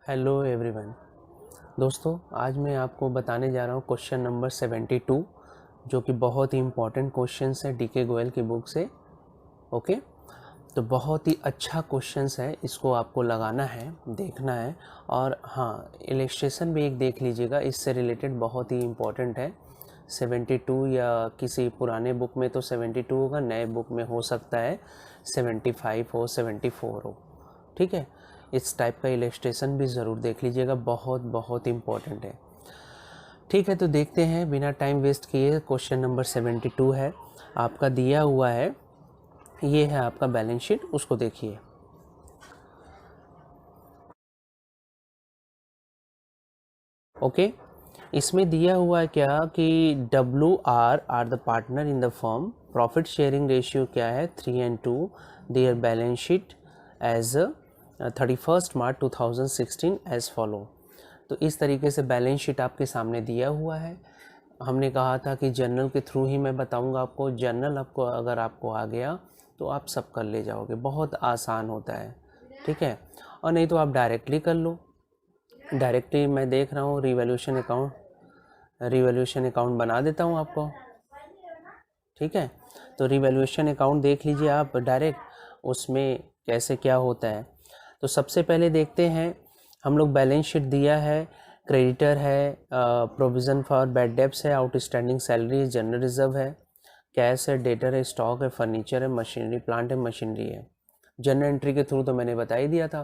Hello everyone. दोस्तों, आज मैं आपको बताने जा रहा हूँ क्वेश्चन नंबर 72, जो कि बहुत ही इम्पॉर्टेंट क्वेश्चन है डीके गोयल की बुक से। ओके, तो बहुत ही अच्छा क्वेश्चन है, इसको आपको लगाना है, देखना है। और हाँ, इलस्ट्रेशन भी एक देख लीजिएगा, इससे रिलेटेड बहुत ही इम्पॉर्टेंट है। 72 या किसी पुराने बुक में तो 72 होगा, नए बुक में हो सकता है 75 हो, 74 हो। ठीक है, इस टाइप का इलस्ट्रेशन भी ज़रूर देख लीजिएगा, बहुत बहुत इम्पॉर्टेंट है। ठीक है, तो देखते हैं बिना टाइम वेस्ट किए। क्वेश्चन नंबर 72 है, आपका दिया हुआ है, ये है आपका बैलेंस शीट, उसको देखिए। ओके, इसमें दिया हुआ है क्या कि WR are the partner in the firm, profit sharing ratio क्या है 3:2, their balance sheet as 31 March 2016 as follow. तो इस तरीके से बैलेंस शीट आपके सामने दिया हुआ है। हमने कहा था कि जर्नल के थ्रू ही मैं बताऊंगा आपको। जर्नल आपको अगर आपको आ गया तो आप सब कर ले जाओगे, बहुत आसान होता है। ठीक है, और नहीं तो आप डायरेक्टली कर लो। डायरेक्टली मैं देख रहा हूँ रिवैल्यूएशन अकाउंट बना देता हूँ आपको। ठीक है, तो रिवैल्यूएशन अकाउंट देख लीजिए आप डायरेक्ट, उसमें कैसे क्या होता है। तो सबसे पहले देखते हैं, हम लोग बैलेंस शीट दिया है, क्रेडिटर है, प्रोविज़न फॉर बैड डेब्ट्स है, आउटस्टैंडिंग सैलरी है, जनरल रिजर्व है, कैश है, डेटर है, स्टॉक है, फर्नीचर है, मशीनरी प्लांट है, मशीनरी है। जनरल एंट्री के थ्रू तो मैंने बता ही दिया था।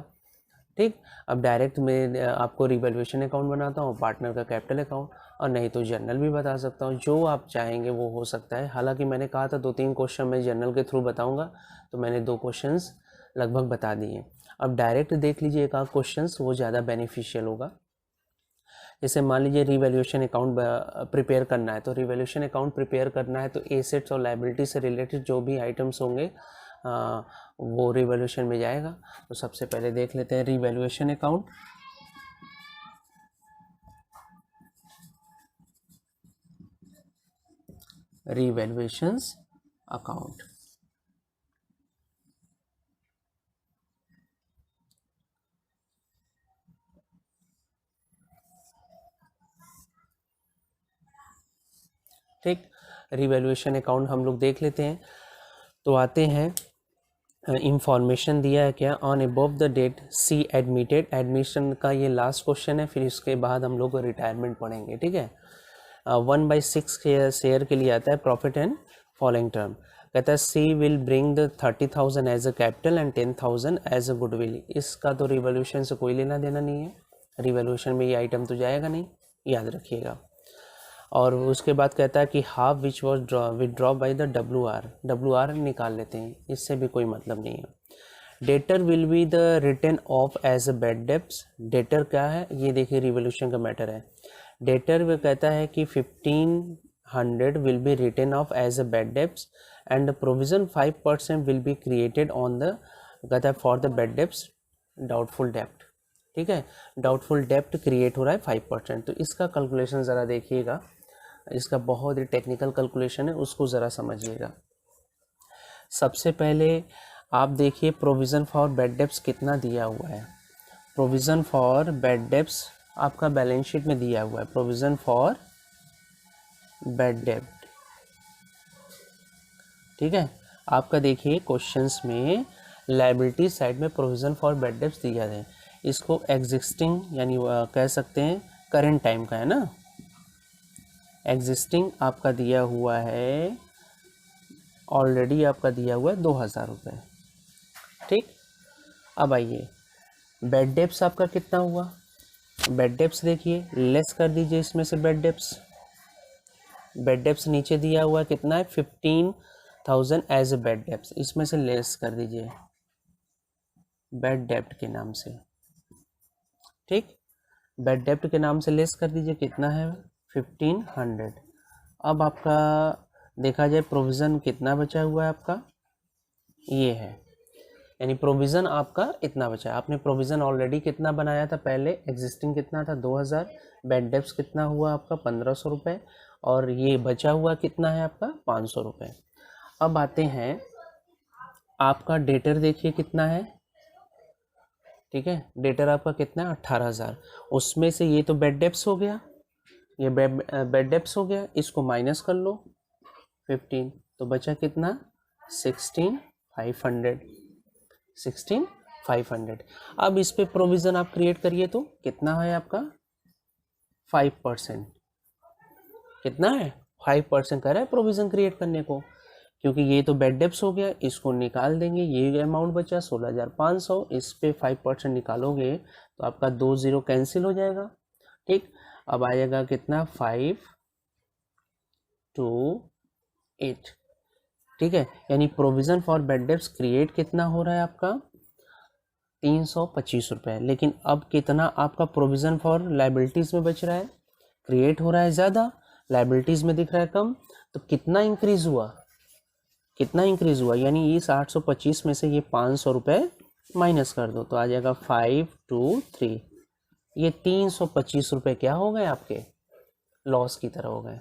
ठीक, अब डायरेक्ट मैं आपको रिवैल्यूएशन अकाउंट बनाता हूँ, पार्टनर का कैपिटल अकाउंट, और नहीं तो जर्नल भी बता सकता हूँ, जो आप चाहेंगे वो हो सकता है। हालांकि मैंने कहा था 2-3 क्वेश्चन मैं जर्नल के थ्रू बताऊंगा, तो मैंने 2 क्वेश्चंस लगभग बता दिए। अब डायरेक्ट देख लीजिए एक आध क्वेश्चन, वो ज़्यादा बेनिफिशियल होगा। जैसे मान लीजिए रिवैल्यूएशन अकाउंट प्रिपेयर करना है, तो रिवैल्यूएशन अकाउंट प्रिपेयर करना है तो एसेट्स और लायबिलिटी से रिलेटेड जो भी आइटम्स होंगे वो रिवैल्यूएशन में जाएगा। तो सबसे पहले देख लेते हैं रिवैल्यूएशन अकाउंट। रिवैल्यूएशंस अकाउंट, ठीक, रिवैल्यूएशन अकाउंट हम लोग देख लेते हैं। तो आते हैं, इंफॉर्मेशन दिया है क्या, on above the date C admitted. Admission का ये लास्ट क्वेश्चन है, फिर इसके बाद हम लोग रिटायरमेंट पढ़ेंगे। ठीक है, 1/6 शेयर के लिए आता है प्रॉफिट एंड फॉलोइंग टर्म। कहता है C will bring the 30,000 as a capital and 10,000 as a goodwill. इसका तो रिवॉल्यूशन से कोई लेना देना नहीं है, रिवॉल्यूशन में ये आइटम तो जाएगा नहीं, याद रखिएगा। और उसके बाद कहता है कि half which was withdraw by the WR निकाल लेते हैं, इससे भी कोई मतलब नहीं है। Debtor will be the written off as a bad debts. Debtor क्या है, ये देखिए रिवॉल्यूशन का मैटर है। डेटर वो कहता है कि 1500 will be written off as a bad debts and provision 5% will be created on the, कहता है for the bad debts doubtful डेब्ट। ठीक है, डाउटफुल डेब्ट क्रिएट हो रहा है 5%। तो इसका कैलकुलेशन ज़रा देखिएगा, इसका बहुत ही टेक्निकल कैलकुलेशन है, उसको ज़रा समझिएगा। सबसे पहले आप देखिए प्रोविज़न फॉर बैड डेब्ट्स कितना दिया हुआ है। प्रोविज़न फॉर बैड डेब्ट्स आपका बैलेंस शीट में दिया हुआ है, प्रोविज़न फॉर बैड डेब्ट। ठीक है, आपका देखिए क्वेश्चंस में लायबिलिटी साइड में प्रोविज़न फॉर बैड डेब्ट्स दिया है। इसको एग्जिस्टिंग यानी कह सकते हैं करेंट टाइम का है ना। एग्जिस्टिंग आपका दिया हुआ है, ऑलरेडी आपका दिया हुआ है 2,000 रुपये। ठीक, अब आइए बैड डेब्ट्स आपका कितना हुआ। बैड डेब्ट्स देखिए, लेस कर दीजिए इसमें से बैड डेब्ट्स। बैड डेब्ट्स नीचे दिया हुआ है कितना है 15,000 एज ए बैड डेब्ट्स, इसमें से लेस कर दीजिए बैड डेब्ट के नाम से। ठीक, बैड डेब्ट के नाम से लेस कर दीजिए, कितना है 1500। अब आपका देखा जाए प्रोविज़न कितना बचा हुआ है आपका, ये है, यानी प्रोविज़न आपका इतना बचा है। आपने प्रोविज़न ऑलरेडी कितना बनाया था पहले, एग्जिस्टिंग कितना था 2,000, बैड डेब्ट्स कितना हुआ आपका 1,500 रुपये, और ये बचा हुआ कितना है आपका 500 रुपये। अब आते हैं आपका डेटर देखिए कितना है, ठीक है, डेटर आपका कितना है 18,000, उसमें से ये तो बेड डेप्स हो गया, ये बेड डेप्स हो गया, इसको माइनस कर लो 15, तो बचा कितना 16,500, 16,500। अब इस पे प्रोविज़न आप क्रिएट करिए तो कितना है आपका 5%, कितना है 5% कर रहा है प्रोविज़न क्रिएट करने को, क्योंकि ये तो बेड डेप्स हो गया, इसको निकाल देंगे, ये अमाउंट बचा 16,500, इस पे 5% निकालोगे तो आपका 2 0 कैंसिल हो जाएगा। ठीक, अब आएगा कितना 5 2 8, ठीक है, यानी provision for bad debts create कितना हो रहा है आपका 325 रुपये। लेकिन अब कितना आपका प्रोविज़न फॉर लाइबिलिटीज़ में बच रहा है, क्रिएट हो रहा है ज़्यादा, लाइबिलिटीज़ में दिख रहा है कम, तो कितना इंक्रीज़ हुआ, कितना इंक्रीज़ हुआ, यानी इस 825 में से ये 500 रुपये माइनस कर दो तो आ जाएगा 5 2 3, ये 325 रुपये क्या हो गए आपके लॉस की तरह हो गए,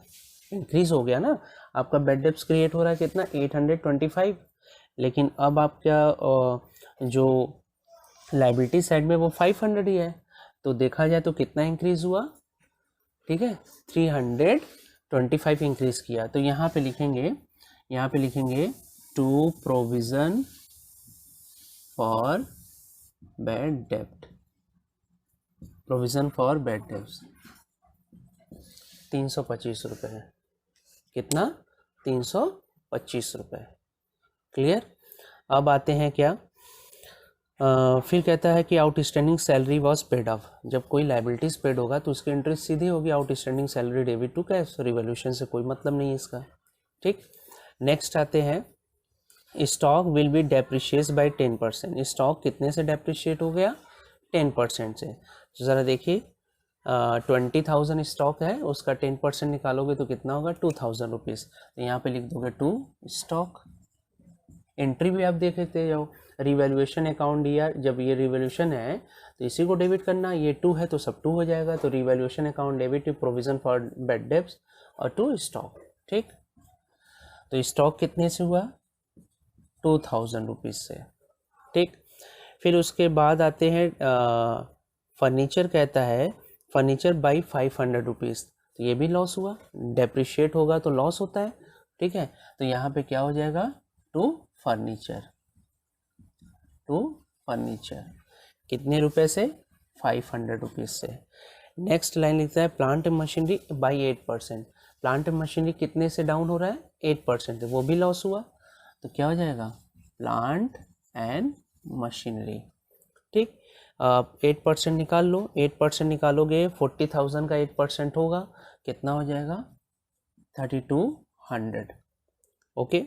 इंक्रीज़ हो गया ना। आपका बेड डेप्स क्रिएट हो रहा है कितना 825, लेकिन अब आपका जो लाइबिलिटी साइड में वो 500 ही है, तो देखा जाए तो कितना इंक्रीज़ हुआ, ठीक है 325 इंक्रीज़ किया। तो यहाँ पे लिखेंगे to provision for bed dept, provision for bed डेप्ट 325 रुपये है, कितना 325 रुपये, क्लियर। अब आते हैं क्या, फिर कहता है कि outstanding salary was paid of, जब कोई लाइबिलिटीज पेड होगा तो उसकी इंटरेस्ट सीधी होगी, outstanding salary debit to cash, revaluation से कोई मतलब नहीं है इसका। ठीक, नेक्स्ट आते हैं stock will be depreciate by 10%, stock कितने से डेप्रिशिएट हो गया 10% से। तो ज़रा देखिए 20,000 स्टॉक है, उसका 10% निकालोगे तो कितना होगा 2,000 रुपीज़, तो यहाँ पे लिख दोगे टू स्टॉक। एंट्री भी आप देख लेते जाओ, रिवैल्यूएशन अकाउंट दिया, जब ये रिवैल्यूएशन है तो इसी को डेबिट करना, ये 2 है तो सब 2 हो जाएगा, तो revaluation account debit to provision for bad debts और टू स्टॉक। ठीक, तो स्टॉक कितने से हुआ 2,000 रुपीज़ से। ठीक, फिर उसके बाद आते हैं फर्नीचर, कहता है फर्नीचर बाई 500 रुपीज़, तो ये भी लॉस हुआ, डेप्रिशिएट होगा तो लॉस होता है। ठीक है, तो यहाँ पे क्या हो जाएगा टू फर्नीचर कितने रुपए से 500 रुपीज़ से। नेक्स्ट लाइन लिखता है plant and machinery by 8%, plant and machinery कितने से डाउन हो रहा है 8%, वो भी लॉस हुआ, तो क्या हो जाएगा प्लांट एंड मशीनरी। ठीक, 8% निकाल लो, 8% निकालोगे 40,000 का 8% होगा, कितना हो जाएगा 3,200। ओके,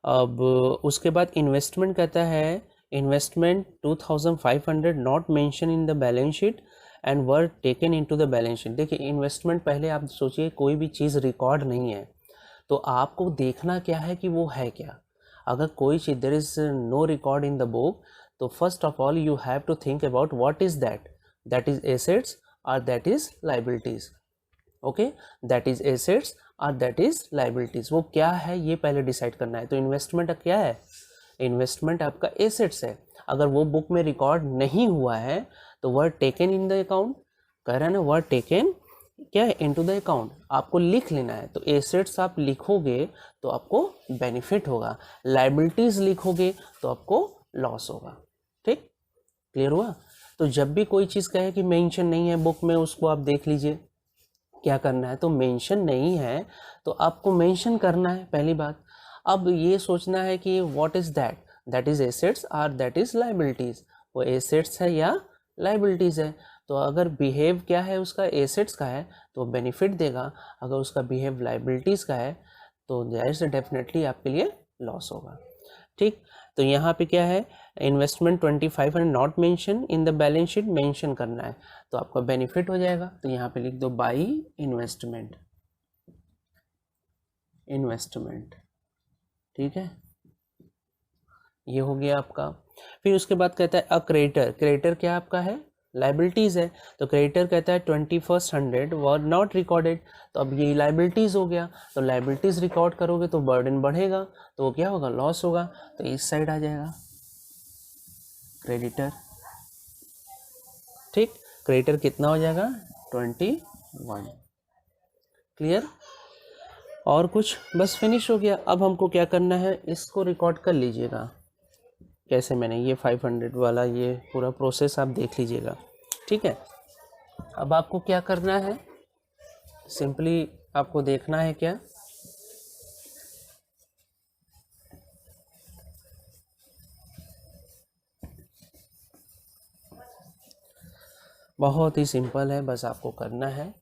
अब उसके बाद इन्वेस्टमेंट कहता है investment 2,500 not mention in the balance sheet and were taken into the balance sheet. देखिए इन्वेस्टमेंट, पहले आप सोचिए कोई भी चीज़ रिकॉर्ड नहीं है तो आपको देखना क्या है कि वो है क्या। अगर कोई चीज़ there is no record in the book, तो first of all you have to think about what is that is assets और that is liabilities. Okay, that is assets और दैट इज लाइबिलिटीज, वो क्या है ये पहले डिसाइड करना है। तो इन्वेस्टमेंट क्या है, इन्वेस्टमेंट आपका एसेट्स है, अगर वो बुक में रिकॉर्ड नहीं हुआ है तो word taken in the account, कह रहा है ना वर्ड टेकन क्या है इनटू द अकाउंट, आपको लिख लेना है। तो एसेट्स आप लिखोगे तो आपको बेनिफिट होगा, लाइबिलिटीज लिखोगे तो आपको लॉस होगा। ठीक, क्लियर हुआ। तो जब भी कोई चीज़ कहे कि मेंशन नहीं है बुक में, उसको आप देख लीजिए क्या करना है। तो मेंशन नहीं है तो आपको मेंशन करना है पहली बात। अब ये सोचना है कि what is that is assets और दैट इज लाइबिलिटीज, वो एसेट्स है या लाइबिलिटीज है। तो अगर बिहेव क्या है उसका एसेट्स का है तो बेनिफिट देगा, अगर उसका बिहेव लाइबिलिटीज का है तो देयर से डेफिनेटली आपके लिए लॉस होगा। ठीक, तो यहाँ पे क्या है investment 2,500 not mention in the balance sheet, mention करना है तो आपका बेनिफिट हो जाएगा। तो यहाँ पे लिख दो बाई इन्वेस्टमेंट, ठीक है, ये हो गया आपका। फिर उसके बाद कहता है अ क्रेडिटर, क्रेडिटर क्या आपका है लाइबिलिटीज है, तो क्रेडिटर कहता है 2100 वर नॉट रिकॉर्डेड, तो अब ये लाइबिलिटीज हो गया, तो लाइबिलिटीज रिकॉर्ड करोगे तो बर्डन बढ़ेगा, तो वो क्या होगा लॉस होगा, तो इस साइड आ जाएगा क्रेडिटर। ठीक, क्रेडिटर कितना हो जाएगा 21। क्लियर, और कुछ, बस फिनिश हो गया। अब हमको क्या करना है, इसको रिकॉर्ड कर लीजिएगा कैसे मैंने ये 500 वाला ये पूरा प्रोसेस आप देख लीजिएगा। ठीक है, अब आपको क्या करना है, सिंपली आपको देखना है क्या, बहुत ही सिंपल है, बस आपको करना है।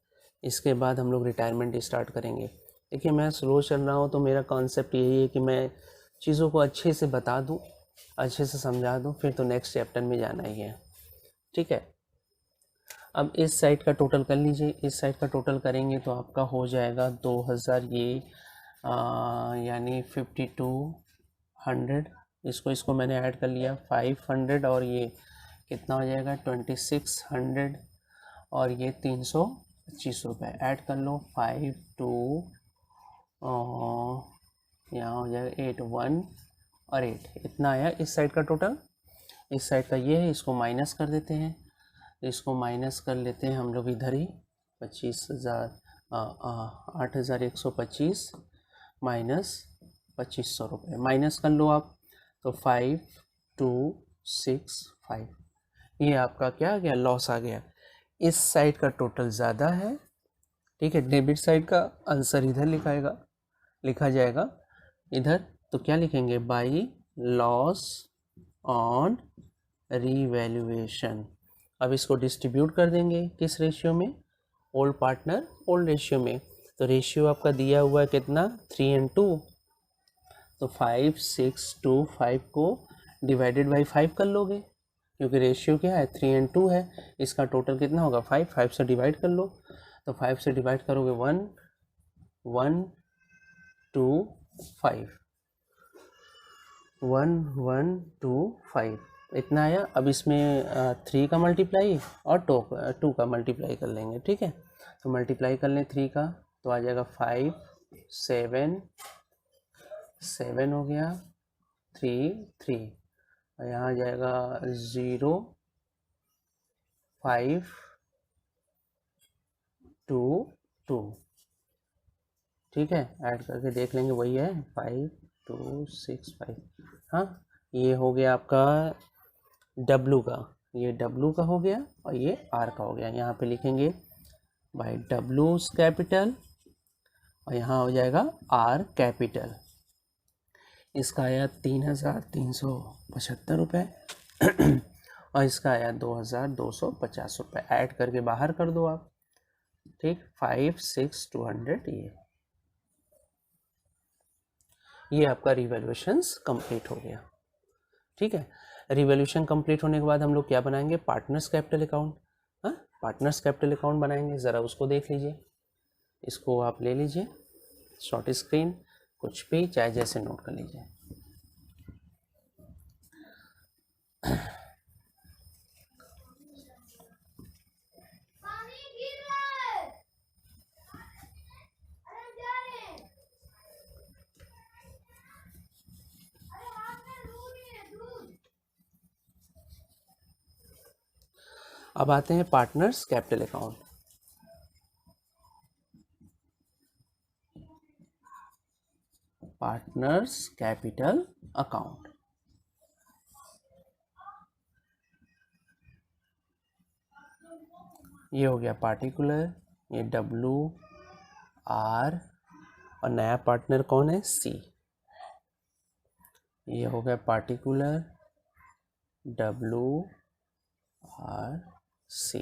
इसके बाद हम लोग रिटायरमेंट स्टार्ट करेंगे। देखिए मैं स्लो चल रहा हूँ तो मेरा कॉन्सेप्ट यही है कि मैं चीज़ों को अच्छे से बता दूँ, अच्छे से समझा दूँ, फिर तो नेक्स्ट चैप्टर में जाना ही है। ठीक है, अब इस साइड का टोटल कर लीजिए, इस साइड का टोटल करेंगे तो आपका हो जाएगा 2000, ये यानी 5200, इसको मैंने ऐड कर लिया 500, और ये कितना हो जाएगा 2600, और ये 325 रुपये ऐड कर लो। 5 2 यहाँ हो जाएगा 8 1 और 8, इतना आया इस साइड का टोटल। इस साइड का ये है, इसको माइनस कर देते हैं, इसको माइनस कर लेते हैं हम लोग इधर ही। 8125 माइनस 2500 रुपये, माइनस कर लो आप, तो 5265, ये आपका क्या आ गया, लॉस आ गया। इस साइड का टोटल ज़्यादा है, ठीक है, डेबिट साइड का आंसर इधर लिखा जाएगा इधर, तो क्या लिखेंगे, बाई लॉस ऑन रीवैल्यूएशन। अब इसको डिस्ट्रीब्यूट कर देंगे किस रेशियो में, ओल्ड पार्टनर ओल्ड रेशियो में। तो रेशियो आपका दिया हुआ है कितना 3:2, तो 5625 को डिवाइडेड बाई 5 कर लोगे, क्योंकि रेशियो क्या है 3:2 है। इसका टोटल कितना होगा 5 से डिवाइड कर लो, तो 5 से डिवाइड करोगे 1 1 2 5, 1 1 2 5, इतना आया। अब इसमें 3 का मल्टीप्लाई और 2 का मल्टीप्लाई कर लेंगे। ठीक है, तो मल्टीप्लाई कर लें 3 का, तो आ जाएगा 5 7 7 हो गया, 3 3, और यहाँ आ जाएगा 0 5 2 2। ठीक है, ऐड करके देख लेंगे, वही है 5265। हाँ, ये हो गया आपका W का, ये W का हो गया और ये R का हो गया। यहाँ पे लिखेंगे बाय W कैपिटल और यहाँ हो जाएगा R कैपिटल। इसका आया 3375 रुपये और इसका आया 2250 रुपये। ऐड करके बाहर कर दो आप। ठीक, 56200 ये आपका रिवैल्यूएशंस कंप्लीट हो गया। ठीक है, रिवैल्यूएशन कंप्लीट होने के बाद हम लोग क्या बनाएंगे, पार्टनर्स कैपिटल अकाउंट। हाँ, पार्टनर्स कैपिटल अकाउंट बनाएंगे, ज़रा उसको देख लीजिए। इसको आप ले लीजिए शॉर्ट स्क्रीन, कुछ भी चाहे जैसे नोट कर लीजिए। अब आते हैं partners capital account. Partners capital account, ये हो गया पार्टिकुलर, ये W R और नया पार्टनर कौन है C। ये हो गया particular W R C,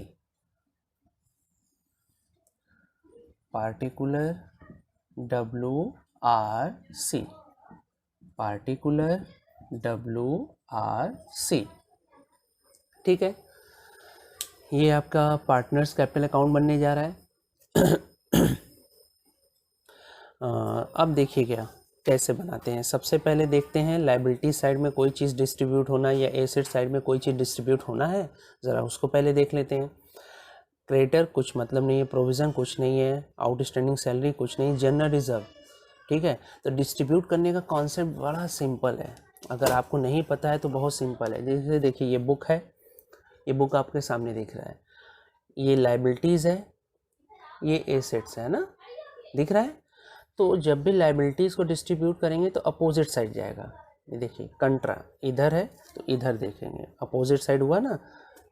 particular W R C, particular W R C। ठीक है, ये आपका पार्टनर्स कैपिटल अकाउंट बनने जा रहा है। अब देखिए क्या कैसे बनाते हैं। सबसे पहले देखते हैं लायबिलिटी साइड में कोई चीज़ डिस्ट्रीब्यूट होना या एसेट साइड में कोई चीज़ डिस्ट्रीब्यूट होना है, ज़रा उसको पहले देख लेते हैं। क्रेडिटर कुछ मतलब नहीं है, प्रोविज़न कुछ नहीं है, आउटस्टैंडिंग सैलरी कुछ नहीं, जनरल रिजर्व। ठीक है, तो डिस्ट्रीब्यूट करने का कॉन्सेप्ट बड़ा सिंपल है, अगर आपको नहीं पता है तो बहुत सिंपल है। जैसे देखिए ये बुक है, ये बुक आपके सामने दिख रहा है, ये लाइबिलिटीज़ है, ये एसेट्स है ना, दिख रहा है। तो जब भी लाइबिलिटीज़ को डिस्ट्रीब्यूट करेंगे तो अपोजिट साइड जाएगा। ये देखिए कंट्रा इधर है तो इधर देखेंगे, अपोजिट साइड हुआ ना,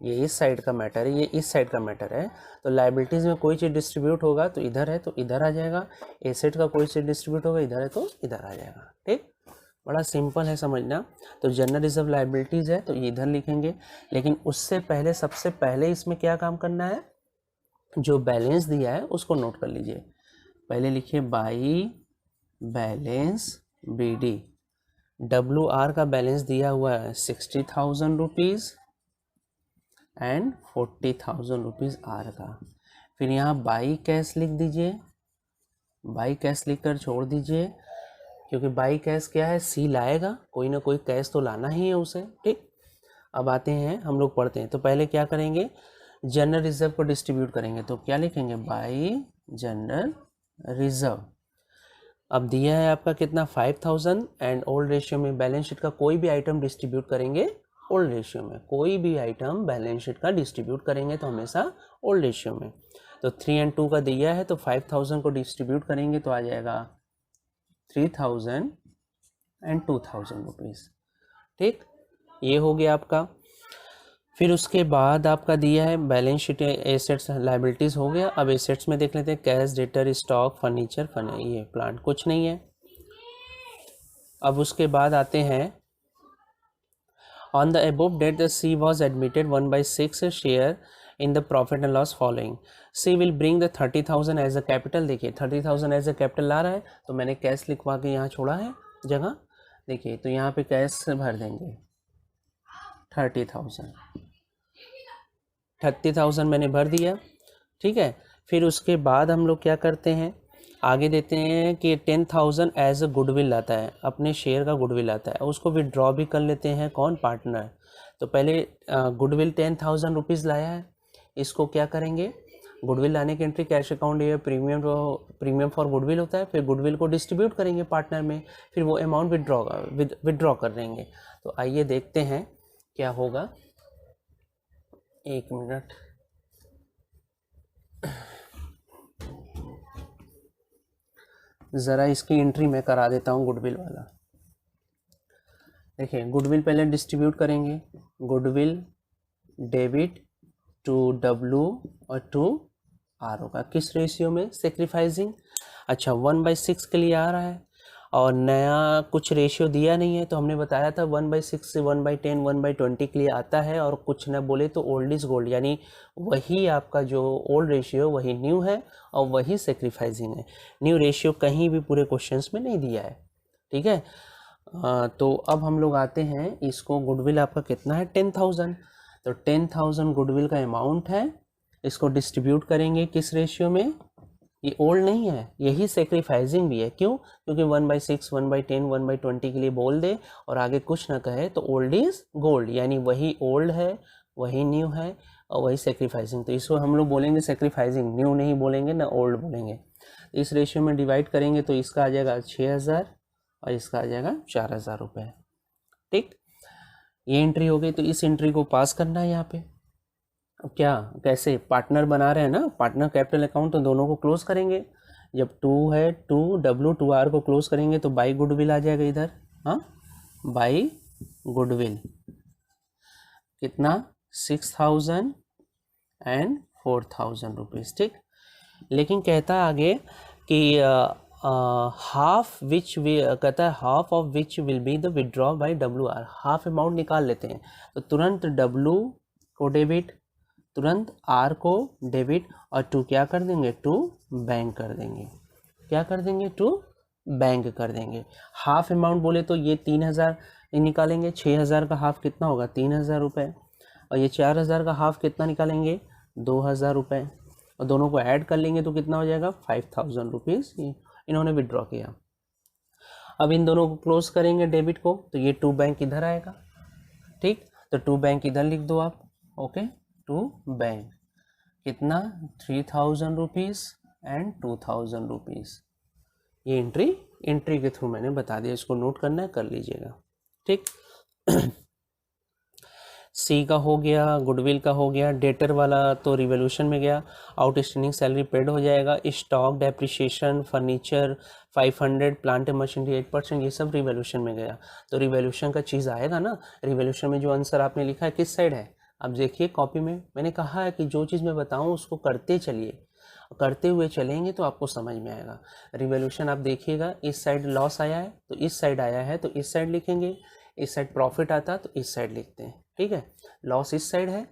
ये इस साइड का मैटर है, ये इस साइड का मैटर है। तो लाइबिलिटीज़ में कोई चीज़ डिस्ट्रीब्यूट होगा तो इधर है तो इधर आ जाएगा, एसेट का कोई चीज़ डिस्ट्रीब्यूट होगा इधर है तो इधर आ जाएगा। ठीक, बड़ा सिंपल है समझना। तो जनरल रिजर्व लाइबिलिटीज़ है तो ये इधर लिखेंगे, लेकिन उससे पहले सबसे पहले इसमें क्या काम करना है, जो बैलेंस दिया है उसको नोट कर लीजिए। पहले लिखिए बाई बैलेंस BD, WR का बैलेंस दिया हुआ है 60,000 रुपीज़ एंड 40,000 रुपीज़ R का। फिर यहाँ बाई कैश लिख दीजिए, बाई कैश लिख कर छोड़ दीजिए, क्योंकि बाई कैश क्या है, C लाएगा, कोई ना कोई कैश तो लाना ही है उसे। ठीक, अब आते हैं हम लोग पढ़ते हैं। तो पहले क्या करेंगे, जनरल रिजर्व को डिस्ट्रीब्यूट करेंगे। तो क्या लिखेंगे, बाई जनरल रिजर्व। अब दिया है आपका कितना, 5,000 एंड ओल्ड रेशियो में बैलेंस शीट का कोई भी आइटम डिस्ट्रीब्यूट करेंगे ओल्ड रेशियो में, कोई भी आइटम बैलेंस शीट का डिस्ट्रीब्यूट करेंगे तो हमेशा ओल्ड रेशियो में। तो 3 और 2 का दिया है तो 5,000 को डिस्ट्रीब्यूट करेंगे तो आ जाएगा 3,000 एंड 2,000 रुपीज़। ठीक, ये हो गया आपका। फिर उसके बाद आपका दिया है बैलेंस शीट, एसेट्स लाइबिलिटीज़ हो गया। अब एसेट्स में देख लेते हैं, कैश, डेटर, स्टॉक, फर्नीचर, ये प्लांट कुछ नहीं है। अब उसके बाद आते हैं, on the above date the C was admitted 1/6 share in the profit and loss following. C will bring the 30,000 as a capital. देखिए 30,000 एज अ कैपिटल ला रहा है तो मैंने कैश लिखवा के यहाँ छोड़ा है जगह। देखिए तो यहाँ पे कैश भर देंगे 30,000 मैंने भर दिया। ठीक है, फिर उसके बाद हम लोग क्या करते हैं, आगे देते हैं कि 10,000 एज अ गुडविल लाता है, अपने शेयर का गुडविल आता है, उसको विड्रॉ भी कर लेते हैं, कौन, पार्टनर। तो पहले गुडविल 10,000 रुपीज़ लाया है, इसको क्या करेंगे, गुडविल लाने की एंट्री कैश अकाउंट या प्रीमियम फॉर गुडविल होता है, फिर गुडविल को डिस्ट्रीब्यूट करेंगे पार्टनर में, फिर वो अमाउंट विड्रॉ कर देंगे। तो आइए देखते हैं क्या होगा, एक मिनट। ज़रा इसकी एंट्री मैं करा देता हूँ गुडविल वाला। देखिए गुडविल पहले डिस्ट्रीब्यूट करेंगे, गुडविल डेबिट टू W और टू R होगा, किस रेशियो में, सेक्रीफाइसिंग। अच्छा 1/6 के लिए आ रहा है और नया कुछ रेशियो दिया नहीं है, तो हमने बताया था 1/6 से 1/10 1/20 के लिए आता है, और कुछ ना बोले तो ओल्ड इज गोल्ड, यानी वही आपका जो ओल्ड रेशियो वही न्यू है और वही सेक्रीफाइसिंग है। न्यू रेशियो कहीं भी पूरे क्वेश्चंस में नहीं दिया है। ठीक है, तो अब हम लोग आते हैं, इसको गुडविल आपका कितना है, 10,000। तो 10,000 गुडविल का अमाउंट है, इसको डिस्ट्रीब्यूट करेंगे किस रेशियो में, ये ओल्ड नहीं है, यही सेक्रीफाइसिंग भी है। क्यों, क्योंकि 1/6 1/10 1/20 के लिए बोल दे और आगे कुछ ना कहे तो ओल्ड इज गोल्ड, यानी वही ओल्ड है वही न्यू है और वही सेक्रीफाइसिंग। तो इसको हम लोग बोलेंगे सेक्रीफाइसिंग, न्यू नहीं बोलेंगे ना ओल्ड बोलेंगे। इस रेशियो में डिवाइड करेंगे तो इसका आ जाएगा 6,000 और इसका आ जाएगा 4,000 रुपये। ठीक, ये एंट्री हो गई। तो इस एंट्री को पास करना है यहाँ पे। अब क्या, कैसे, पार्टनर बना रहे हैं ना, पार्टनर कैपिटल अकाउंट, तो दोनों को क्लोज करेंगे। जब 2 है 2W 2R को क्लोज करेंगे तो बाई गुडविल आ जाएगा इधर। हाँ, बाई गुडविल कितना, 6,000 एंड 4,000 रुपीज़। ठीक, लेकिन कहता आगे कि हाफ विच कहता है half of which will be the withdraw by WR। Half amount निकाल लेते हैं तो तुरंत W को डेबिट, तुरंत R को डेबिट और टू क्या कर देंगे, टू बैंक कर देंगे। क्या कर देंगे, टू बैंक कर देंगे। हाफ अमाउंट बोले तो ये 3,000 निकालेंगे, 6,000 का हाफ कितना होगा, 3,000 रुपये, और ये 4,000 का हाफ कितना निकालेंगे, 2,000 रुपये, और दोनों को ऐड कर लेंगे तो कितना हो जाएगा, 5,000 रुपीज़ इन्होंने विड्रॉ किया। अब इन दोनों को क्लोज करेंगे डेबिट को, तो ये टू बैंक इधर आएगा। ठीक, तो टू बैंक इधर लिख दो आप। ओके, टू बैंक कितना, 3,000 रुपीज़ एंड 2,000 रुपीज़। ये एंट्री के थ्रू मैंने बता दिया, इसको नोट करना है, कर लीजिएगा। ठीक, सी का हो गया, गुडविल का हो गया, डेटर वाला तो रिवोल्यूशन में गया, आउटस्टैंडिंग सैलरी पेड हो जाएगा, stock, depreciation, furniture 500, plant and machinery 8%, ये सब रिवोल्यूशन में गया। तो रिवोल्यूशन का चीज़ आएगा ना। रिवोल्यूशन में जो आंसर आपने लिखा है किस साइड है, अब देखिए कॉपी में मैंने कहा है कि जो चीज़ मैं बताऊँ उसको करते चलिए, करते हुए चलेंगे तो आपको समझ में आएगा। रिवोल्यूशन आप देखिएगा, इस साइड लॉस आया है तो इस साइड आया है तो इस साइड लिखेंगे, इस साइड प्रॉफिट आता तो इस साइड लिखते हैं, ठीक है। लॉस इस साइड है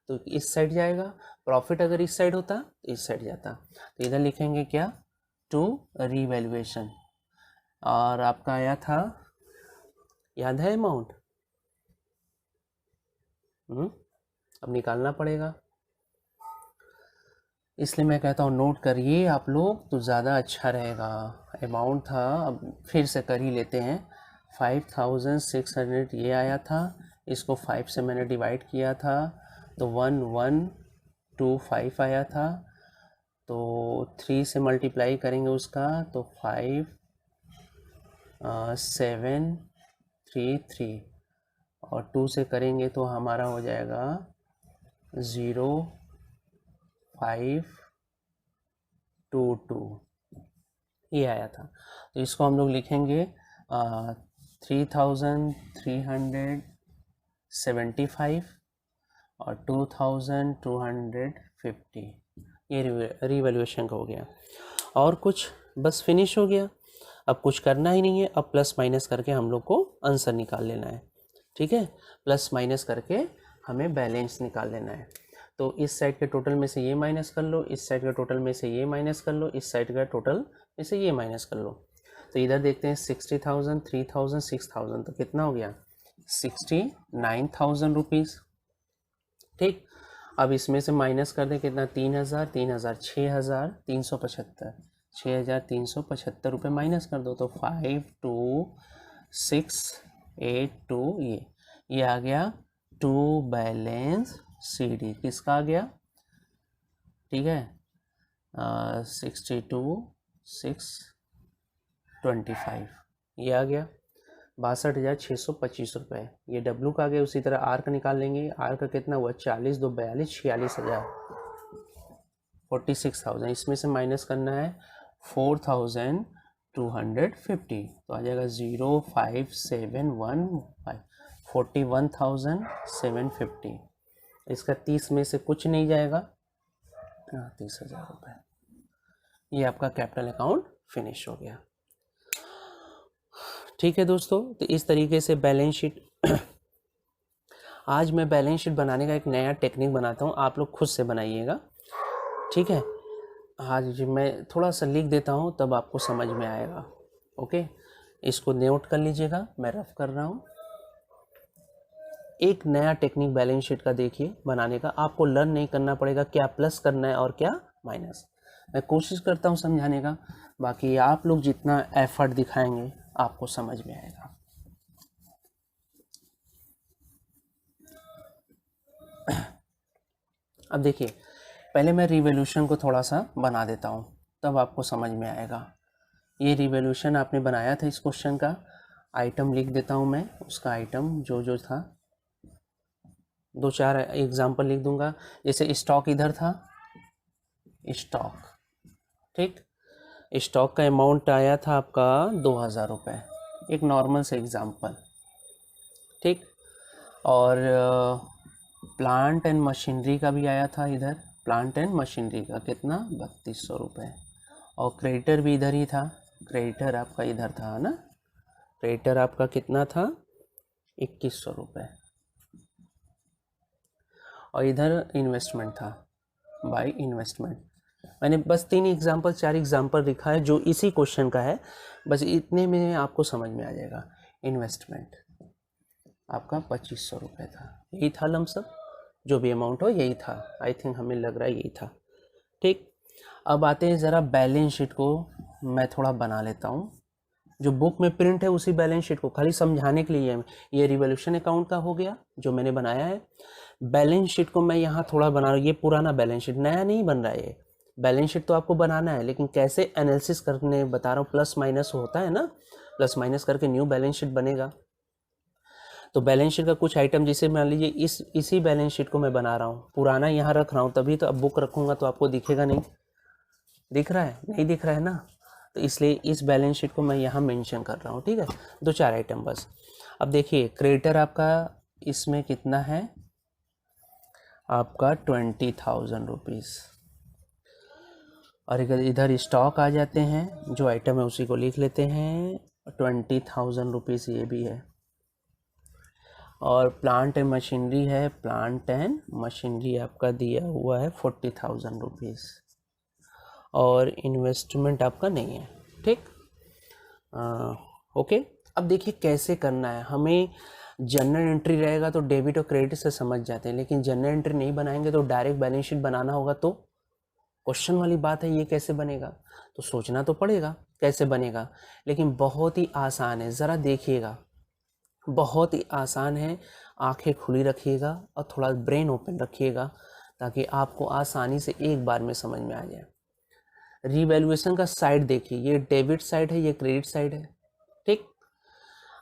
तो इस साइड जाएगा, प्रॉफिट अगर इस साइड होता तो इस साइड जाता। तो इधर लिखेंगे क्या, टू रिवैल्यूएशन। और आपका आया था, याद है अमाउंट, अब निकालना पड़ेगा, इसलिए मैं कहता हूँ नोट करिए आप लोग तो ज़्यादा अच्छा रहेगा। अमाउंट था, अब फिर से कर ही लेते हैं। 5600 ये आया था, इसको 5 से मैंने डिवाइड किया था तो 1125 आया था। तो 3 से मल्टीप्लाई करेंगे उसका तो 5733, और 2 से करेंगे तो हमारा हो जाएगा 0522, ये आया था। तो इसको हम लोग लिखेंगे 3375 और 2250, ये रिवैल्यूएशन का हो गया। और कुछ बस फिनिश हो गया, अब कुछ करना ही नहीं है। अब प्लस माइनस करके हम लोग को आंसर निकाल लेना है, ठीक है। प्लस माइनस करके हमें बैलेंस निकाल लेना है। तो इस साइड के टोटल में से ये माइनस कर लो, इस साइड के टोटल में से ये माइनस कर लो, इस साइड का टोटल में से ये माइनस कर लो। तो इधर देखते हैं 60,000, 3,000, 6,000, तो कितना हो गया 69,000 रुपीज़, ठीक। अब इसमें से माइनस कर दें कितना, 3,000, 3,000, 6,375, 6,375 रुपये माइनस कर दो तो 52,682, ये आ गया टू बैलेंस CD, किसका आ गया, ठीक है, 62,625 ये आ गया 62,625 रुपये। ये W का आ गया। उसी तरह R का निकाल लेंगे, R का कितना हुआ 40, 2 42, 46,000, 46,000। इसमें से माइनस करना है 4,250, तो आ जाएगा 05715, 41,750। इसका 30 में से कुछ नहीं जाएगा, 30,000 रुपये। ये आपका कैपिटल अकाउंट फिनिश हो गया, ठीक है दोस्तों। तो इस तरीके से बैलेंस शीट आज मैं बैलेंस शीट बनाने का एक नया टेक्निक बनाता हूँ, आप लोग खुद से बनाइएगा, ठीक है। आज मैं थोड़ा सा लिख देता हूँ तब आपको समझ में आएगा, ओके। इसको नोट कर लीजिएगा, मैं रफ कर रहा हूँ। एक नया टेक्निक बैलेंस शीट का देखिए बनाने का, आपको लर्न नहीं करना पड़ेगा क्या प्लस करना है और क्या माइनस। मैं कोशिश करता हूँ समझाने का, बाकी आप लोग जितना एफर्ट दिखाएंगे आपको समझ में आएगा। अब देखिए, पहले मैं रिवोल्यूशन को थोड़ा सा बना देता हूँ तब आपको समझ में आएगा। ये रिवोल्यूशन आपने बनाया था, इस क्वेश्चन का आइटम लिख देता हूँ मैं, उसका आइटम जो जो था, 2-4 एग्जाम्पल लिख दूंगा। जैसे स्टॉक इधर था, स्टॉक, ठीक। स्टॉक का अमाउंट आया था आपका 2,000 रुपये, एक नॉर्मल से एग्जाम्पल, ठीक। और प्लांट एंड मशीनरी का भी आया था इधर, प्लांट एंड मशीनरी का कितना 3,200 रुपये। और क्रेडिटर भी इधर ही था, क्रेडिटर आपका इधर था ना, क्रेडिटर आपका कितना था 2,100 रुपये। और इधर इन्वेस्टमेंट था, बाय इन्वेस्टमेंट। मैंने बस 3 एग्जाम्पल 4 एग्जाम्पल लिखा है जो इसी क्वेश्चन का है, बस इतने में आपको समझ में आ जाएगा। इन्वेस्टमेंट आपका 2,500 रुपये था, यही था लमसम, जो भी अमाउंट हो यही था, आई थिंक हमें लग रहा है यही था, ठीक। अब आते हैं ज़रा बैलेंस शीट को मैं थोड़ा बना लेता हूँ, जो बुक में प्रिंट है उसी बैलेंस शीट को खाली समझाने के लिए। ये रिवोल्यूशन अकाउंट का हो गया जो मैंने बनाया है। बैलेंस शीट को मैं यहाँ थोड़ा बना रहा हूँ, ये पुराना बैलेंस शीट, नया नहीं बन रहा है। ये बैलेंस शीट तो आपको बनाना है, लेकिन कैसे एनालिसिस करने बता रहा हूँ। प्लस माइनस होता है ना, प्लस माइनस करके न्यू बैलेंस शीट बनेगा। तो बैलेंस शीट का कुछ आइटम, जैसे मान लीजिए इसी बैलेंस शीट को मैं बना रहा हूँ, पुराना यहाँ रख रहा हूँ, तभी तो अब बुक रखूँगा तो आपको दिखेगा नहीं, दिख रहा है नहीं दिख रहा है ना, तो इसलिए इस बैलेंस शीट को मैं यहाँ मेंशन कर रहा हूँ। ठीक है, 2-4 आइटम बस। अब देखिए क्रेडिटर आपका इसमें कितना है, आपका 20,000 रुपीज़। और इधर स्टॉक आ जाते हैं, जो आइटम है उसी को लिख लेते हैं, 20,000 रुपीज़ ये भी है। और प्लांट एंड मशीनरी है, प्लांट एंड मशीनरी आपका दिया हुआ है 40,000 रुपीज़। और इन्वेस्टमेंट आपका नहीं है। ठीक, ओके। अब देखिए कैसे करना है, हमें जनरल एंट्री रहेगा तो डेबिट और क्रेडिट से समझ जाते हैं, लेकिन जनरल एंट्री नहीं बनाएंगे तो डायरेक्ट बैलेंस शीट बनाना होगा, तो क्वेश्चन वाली बात है, ये कैसे बनेगा, तो सोचना तो पड़ेगा कैसे बनेगा। लेकिन बहुत ही आसान है, ज़रा देखिएगा, बहुत ही आसान है। आंखें खुली रखिएगा और थोड़ा ब्रेन ओपन रखिएगा ताकि आपको आसानी से एक बार में समझ में आ जाए। रीवैल्यूएशन का साइड देखिए, ये डेबिट साइड है, ये क्रेडिट साइड है। ठीक,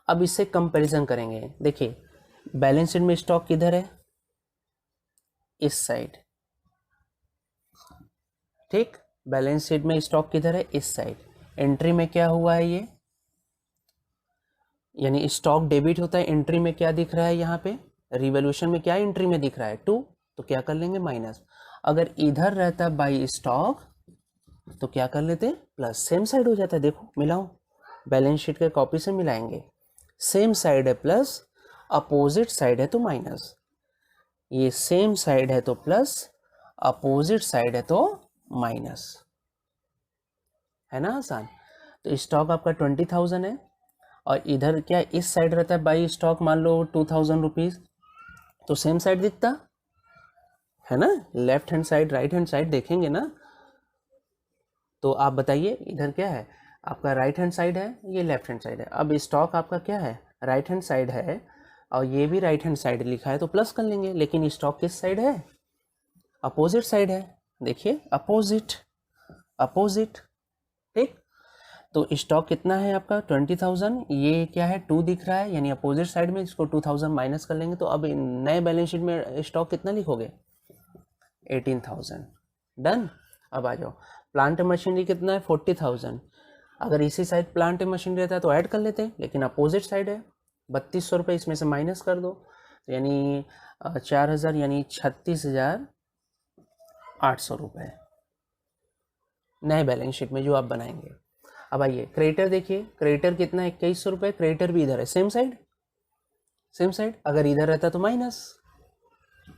अब इससे कंपैरिजन करेंगे। देखिए बैलेंस शीट में स्टॉक किधर है, इस साइड। ठीक, बैलेंस शीट में स्टॉक किधर है, इस साइड। एंट्री में क्या हुआ है, ये यानी स्टॉक डेबिट होता है, एंट्री में क्या दिख रहा है, यहाँ पे रिवॉल्यूशन में क्या एंट्री में दिख रहा है 2, तो क्या कर लेंगे माइनस। अगर इधर रहता बाई स्टॉक तो क्या कर लेते प्लस, सेम साइड हो जाता है। देखो मिलाओ, बैलेंस शीट के कॉपी से मिलाएंगे, सेम साइड है प्लस, अपोजिट साइड है तो माइनस। ये सेम साइड है तो प्लस, अपोजिट साइड है तो माइनस, है ना आसान। तो स्टॉक आपका 20,000 है और इधर क्या इस साइड रहता है बाई स्टॉक, मान लो 2,000 रुपीज़, तो सेम साइड दिखता है ना, left hand side right hand side देखेंगे ना। तो आप बताइए इधर क्या है, आपका राइट हैंड साइड है, ये लेफ्ट हैंड साइड है। अब स्टॉक आपका क्या है, राइट हैंड साइड है और ये भी राइट हैंड साइड लिखा है तो प्लस कर लेंगे, लेकिन स्टॉक किस साइड है, अपोजिट साइड है। देखिए अपोजिट अपोजिट। ठीक, तो स्टॉक कितना है आपका 20,000, ये क्या है 2 दिख रहा है, यानी अपोजिट साइड में इसको 2,000 माइनस कर लेंगे। तो अब नए बैलेंस शीट में स्टॉक कितना लिखोगे 18,000। डन। अब आ जाओ, प्लांट मशीनरी कितना है 40,000। अगर इसी साइड प्लांट मशीनरी रहता है तो ऐड कर लेते हैं, लेकिन अपोजिट साइड है 3,200 रुपये, इसमें से माइनस कर दो, तो यानी 4,000 यानी 36,800 रुपये नए बैलेंस शीट में जो आप बनाएंगे। अब आइए क्रेडिटर देखिए, क्रेडिटर कितना है 2,100 रुपये, क्रेडिटर भी इधर है, सेम साइड सेम साइड। अगर इधर रहता तो माइनस,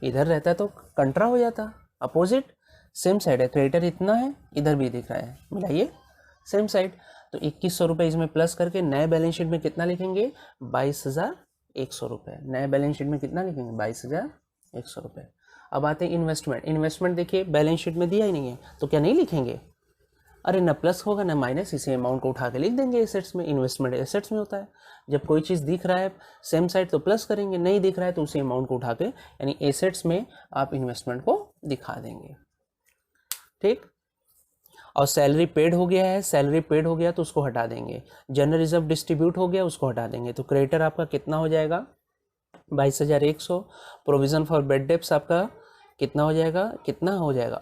इधर रहता तो कंट्रा हो जाता, अपोजिट सेम साइड है, क्रेडिटर इतना है, इधर भी दिख रहा है, मिलाइए सेम साइड। तो 2,100 रुपये इसमें प्लस करके नए बैलेंस शीट में कितना लिखेंगे 22,100 रुपये। नए बैलेंस शीट में कितना लिखेंगे 22,100 रुपये। अब आते हैं इन्वेस्टमेंट। इन्वेस्टमेंट देखिए बैलेंस शीट में दिया ही नहीं है तो क्या नहीं लिखेंगे, अरे ना प्लस होगा ना माइनस, इसी अमाउंट को उठा के लिख देंगे एसेट्स में। इन्वेस्टमेंट एसेट्स में होता है, जब कोई चीज़ दिख रहा है सेम साइड तो प्लस करेंगे, नहीं दिख रहा है तो उसी अमाउंट को उठा के यानी एसेट्स में आप इन्वेस्टमेंट को दिखा देंगे। ठीक, और सैलरी पेड हो गया है, सैलरी पेड हो गया तो उसको हटा देंगे। जनरल रिजर्व डिस्ट्रीब्यूट हो गया, उसको हटा देंगे। तो क्रेडिटर आपका कितना हो जाएगा 22,100। प्रोविज़न फॉर बेड डेप्स आपका कितना हो जाएगा,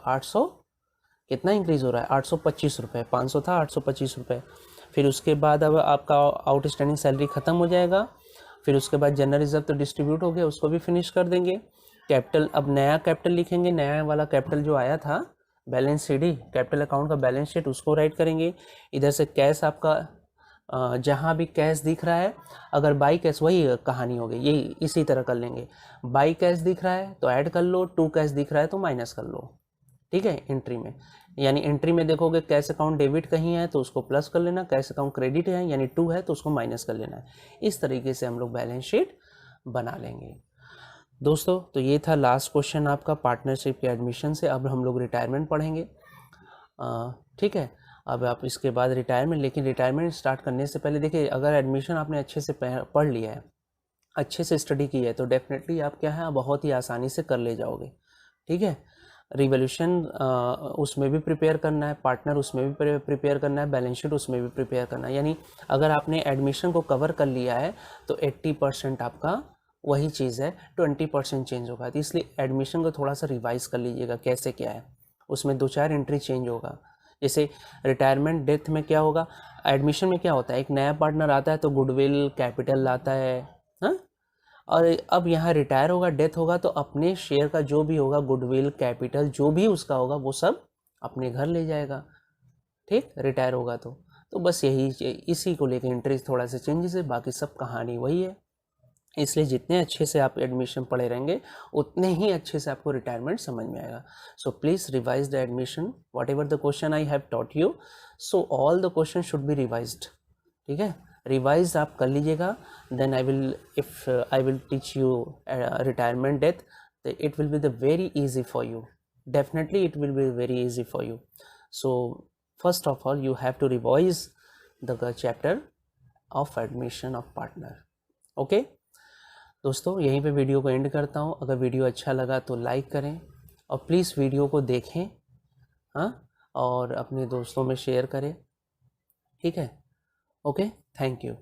800, कितना इंक्रीज़ हो रहा है 825 रुपये, 500 था 825 रुपये। फिर उसके बाद अब आपका आउटस्टैंडिंग सैलरी ख़त्म हो जाएगा। फिर उसके बाद जनरल रिजर्व तो डिस्ट्रीब्यूट हो गया, उसको भी फिनिश कर देंगे। कैपिटल, अब नया कैपिटल लिखेंगे, नया वाला कैपिटल जो आया था बैलेंस शीट, कैपिटल अकाउंट का बैलेंस शीट, उसको राइट करेंगे। इधर से कैश आपका जहाँ भी कैश दिख रहा है, अगर बाई कैश, वही कहानी हो गई, यही इसी तरह कर लेंगे। बाई कैश दिख रहा है तो ऐड कर लो, टू कैश दिख रहा है तो माइनस कर लो। ठीक है, एंट्री में, यानी एंट्री में देखोगे कैश अकाउंट डेबिट कहीं है तो उसको प्लस कर लेना, कैश अकाउंट क्रेडिट है यानी 2 है तो उसको माइनस कर लेना है। इस तरीके से हम लोग बैलेंस शीट बना लेंगे दोस्तों। तो ये था लास्ट क्वेश्चन आपका पार्टनरशिप के एडमिशन से। अब हम लोग रिटायरमेंट पढ़ेंगे। ठीक है, अब आप इसके बाद रिटायरमेंट, लेकिन रिटायरमेंट स्टार्ट करने से पहले देखिए, अगर एडमिशन आपने अच्छे से पढ़ लिया है, अच्छे से स्टडी की है, तो डेफिनेटली आप क्या है बहुत ही आसानी से कर ले जाओगे। ठीक है, रिवोल्यूशन उसमें भी प्रिपेयर करना है, पार्टनर उसमें भी प्रिपेयर करना है, बैलेंस शीट उसमें भी प्रिपेयर करना है। यानी अगर आपने एडमिशन को कवर कर लिया है तो 80% आपका वही चीज़ है, 20% चेंज होगा। तो इसलिए एडमिशन को थोड़ा सा रिवाइज कर लीजिएगा कैसे क्या है, उसमें 2-4 एंट्री चेंज होगा। जैसे रिटायरमेंट डेथ में क्या होगा, एडमिशन में क्या होता है, एक नया पार्टनर आता है तो गुडविल कैपिटल लाता है, हाँ, और अब यहाँ रिटायर होगा, डेथ होगा, तो अपने शेयर का जो भी होगा, गुडविल कैपिटल जो भी उसका होगा वो सब अपने घर ले जाएगा, ठीक, रिटायर होगा तो बस यही इसी को लेकर इंटरेस्ट थोड़ा सा चेंजेस है, बाकी सब कहानी वही है। इसलिए जितने अच्छे से आप एडमिशन पढ़े रहेंगे उतने ही अच्छे से आपको रिटायरमेंट समझ में आएगा। So please revise the admission, whatever the question I have taught you, so all the question should be revised, ठीक है, रिवाइज आप कर लीजिएगा। Then I will teach you retirement death, it will be the very easy for you, definitely it will be very easy for you. So first of all you have to revise the chapter of admission of partner. Okay दोस्तों, यहीं पे video को and करता हूँ। अगर video अच्छा लगा तो लाइक करें और प्लीज़ वीडियो को देखें, हाँ, और अपने दोस्तों में शेयर करें, ठीक है। Okay, thank you.